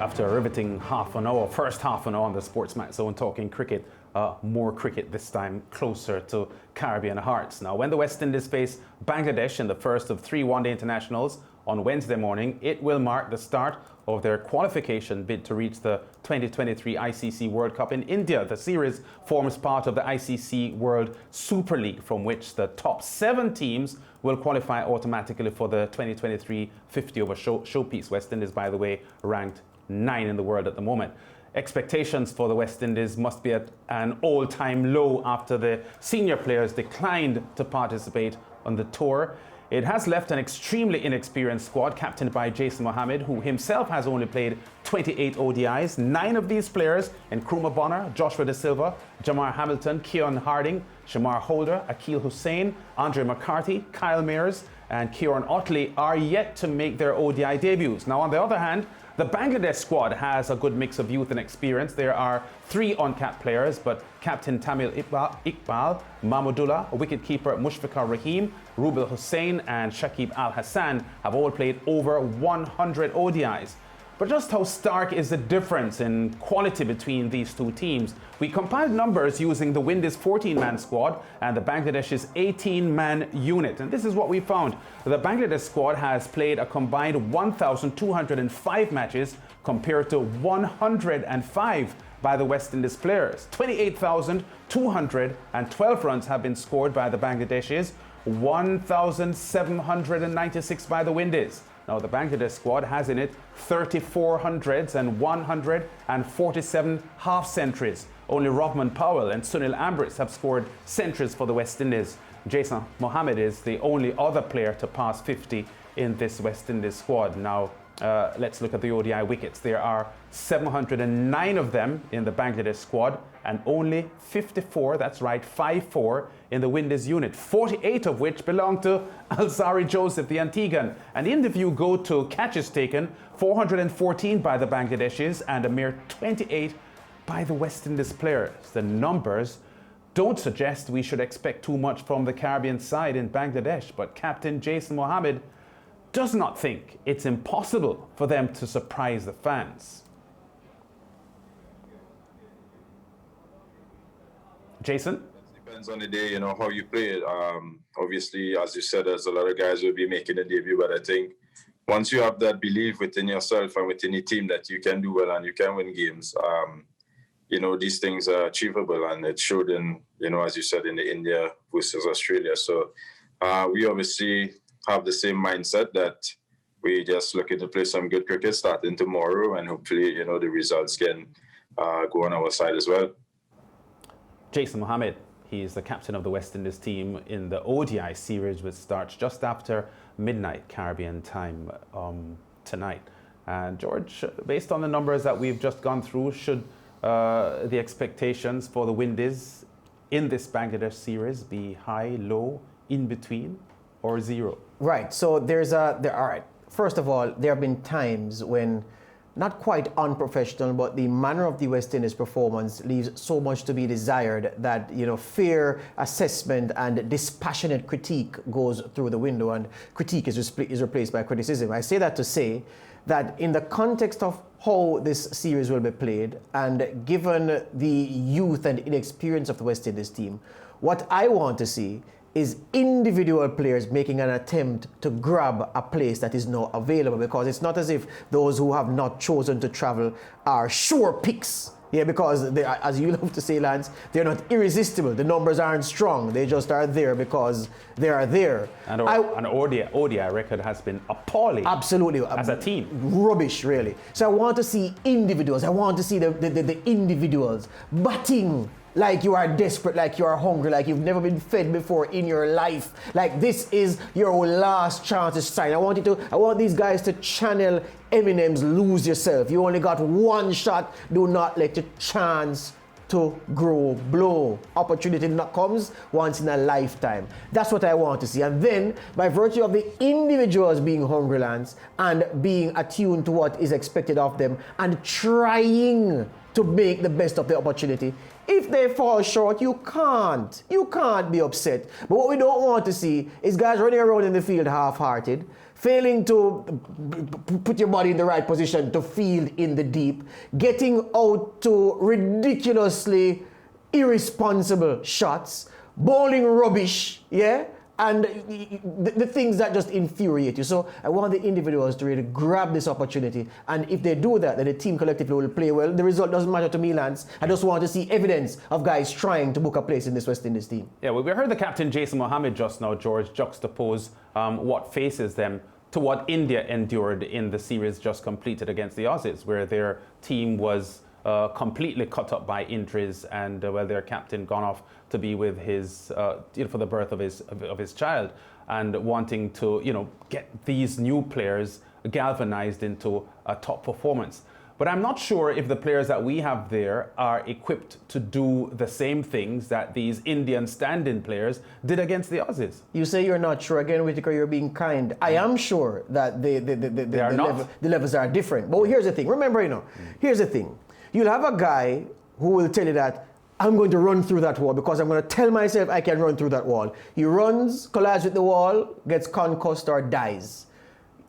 After a riveting first half an hour on the SportsMax Zone talking cricket, more cricket this time closer to Caribbean hearts. Now, when the West Indies face Bangladesh in the first of 3 one-day internationals on Wednesday morning, it will mark the start of their qualification bid to reach the 2023 ICC World Cup in India. The series forms part of the ICC World Super League, from which the top 7 teams will qualify automatically for the 2023 50-over showpiece. West Indies, by the way, ranked 9 in the world at the moment. Expectations for the West Indies must be at an all-time low after the senior players declined to participate on the tour. It has left an extremely inexperienced squad captained by Jason Mohammed, who himself has only played 28 ODIs. 9 of these players, Nkrumah Bonner, Joshua De Silva, Jamar Hamilton, Keon Harding, Shamar Holder, Akil Hussain, Andre McCarthy, Kyle Mears, and Kieran Otley are yet to make their ODI debuts. Now, on the other hand, the Bangladesh squad has a good mix of youth and experience. There are 3 uncapped players, but captain Tamil Iqbal, Mahmudullah, wicketkeeper Mushfiqur Rahim, Rubil Hussain, and Shakib Al Hassan have all played over 100 ODIs. But just how stark is the difference in quality between these 2 teams? We compiled numbers using the Windies 14-man squad and the Bangladesh's 18-man unit. And this is what we found. The Bangladesh squad has played a combined 1,205 matches compared to 105 by the West Indies players. 28,212 runs have been scored by the Bangladeshis, 1,796 by the Windies. Now, the Bangladesh squad has in it 34 hundreds and 147 half centuries. Only Rahman Powell and Sunil Ambrits have scored centuries for the West Indies. Jason Mohammed is the only other player to pass 50 in this West Indies squad. Now, let's look at the ODI wickets. There are 709 of them in the Bangladesh squad and only 54, that's right, 54 in the Windies unit, 48 of which belong to Alzari Joseph, the Antiguan. And in the view go to catches taken, 414 by the Bangladeshis and a mere 28 by the West Indies players. The numbers don't suggest we should expect too much from the Caribbean side in Bangladesh, but Captain Jason Mohammed does not think it's impossible for them to surprise the fans. Jason? Depends on the day, how you play it. Obviously, as you said, there's a lot of guys who will be making a debut, but I think once you have that belief within yourself and within your team that you can do well and you can win games, these things are achievable, and it showed in, as you said, in the India versus Australia. So we obviously have the same mindset that we just looking to play some good cricket starting tomorrow, and hopefully, the results can go on our side as well. Jason Mohammed, he is the captain of the West Indies team in the ODI series, which starts just after midnight Caribbean time tonight. And George, based on the numbers that we've just gone through, should the expectations for the Windies in this Bangladesh series be high, low, in between, or 0? Right. So all right. First of all, there have been times when, not quite unprofessional, but the manner of the West Indies performance leaves so much to be desired that, fair assessment and dispassionate critique goes through the window, and critique is replaced by criticism. I say that to say that in the context of how this series will be played, and given the youth and inexperience of the West Indies team, what I want to see is individual players making an attempt to grab a place that is now available, because it's not as if those who have not chosen to travel are sure picks. Yeah, because they are, as you love to say, Lance, they're not irresistible. The numbers aren't strong. They just are there because they are there. And an ODI record has been appalling. Absolutely. As a team. Rubbish, really. So I want to see individuals. I want to see the individuals batting like you are desperate, like you are hungry, like you've never been fed before in your life. Like this is your last chance to shine. I want these guys to channel Eminem's Lose Yourself. You only got one shot. Do not let your chance to grow blow. Opportunity not comes once in a lifetime. That's what I want to see. And then, by virtue of the individuals being hungry, Lance, and being attuned to what is expected of them and trying to make the best of the opportunity, If they fall short, you can't be upset. But what we don't want to see is guys running around in the field half-hearted, failing to put your body in the right position to field in the deep, getting out to ridiculously irresponsible shots, bowling rubbish, yeah? And the things that just infuriate you. So I want the individuals to really grab this opportunity. And if they do that, then the team collectively will play well. The result doesn't matter to me, Lance. I just want to see evidence of guys trying to book a place in this West Indies team. Yeah, well, we heard the captain, Jason Mohammed, just now, George, juxtapose what faces them to what India endured in the series just completed against the Aussies, where their team was completely cut up by injuries, and their captain gone off to be with his, for the birth of his child, and wanting to, get these new players galvanized into a top performance. But I'm not sure if the players that we have there are equipped to do the same things that these Indian stand-in players did against the Aussies. You say you're not sure. Again, Whitaker, you're being kind. I am sure that the levels are different. But here's the thing. Remember, here's the thing. You'll have a guy who will tell you that I'm going to run through that wall because I'm going to tell myself I can run through that wall. He runs, collides with the wall, gets concussed or dies.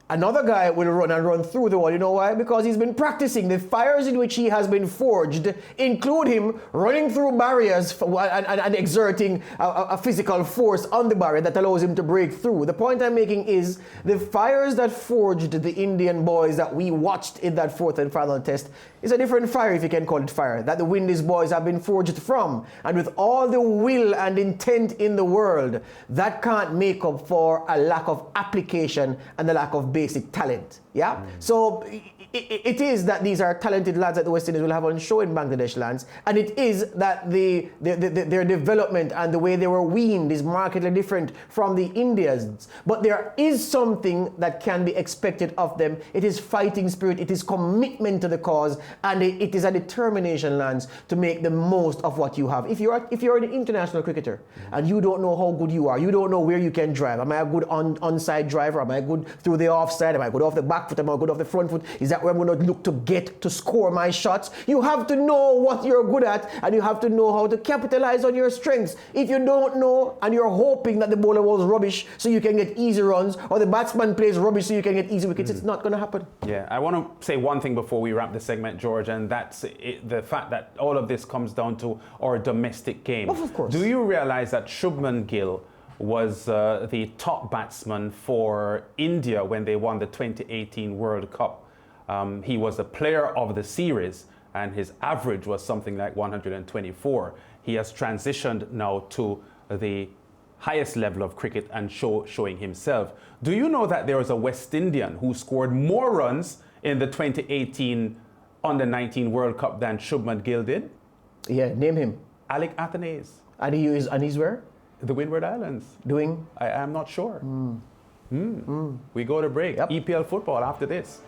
Another guy will run through the wall. You know why? Because he's been practicing. The fires in which he has been forged include him running through barriers and exerting a physical force on the barrier that allows him to break through. The point I'm making is the fires that forged the Indian boys that we watched in that fourth and final test is a different fire, if you can call it fire, that the Windies boys have been forged from. And with all the will and intent in the world, that can't make up for a lack of application and a lack of basic talent. Yeah? So it is that these are talented lads that the West Indies will have on show in Bangladesh lands, and it is that their development and the way they were weaned is markedly different from the Indians. But there is something that can be expected of them. It is fighting spirit, it is commitment to the cause, and it is a determination, Lance, to make the most of what you have. If you're an international cricketer and you don't know how good you are, you don't know where you can drive. Am I a good onside driver? Am I good through the offside? Am I good off the back foot? Am I good off the front foot? Is that where I'm going to look to get to score my shots? You have to know what you're good at, and you have to know how to capitalize on your strengths. If you don't know and you're hoping that the bowler was rubbish so you can get easy runs, or the batsman plays rubbish so you can get easy wickets, it's not going to happen. Yeah, I want to say one thing before we wrap this segment, George, and that's the fact that all of this comes down to our domestic game. Of course. Do you realize that Shubman Gill was the top batsman for India when they won the 2018 World Cup? He was the player of the series, and his average was something like 124. He has transitioned now to the highest level of cricket and showing himself. Do you know that there was a West Indian who scored more runs in the 2018 Under-19 World Cup than Shubman Gill did? Yeah, name him. Alec Athanaze. And he's where? The Windward Islands. Doing? I am not sure. We go to break. Yep. EPL football after this.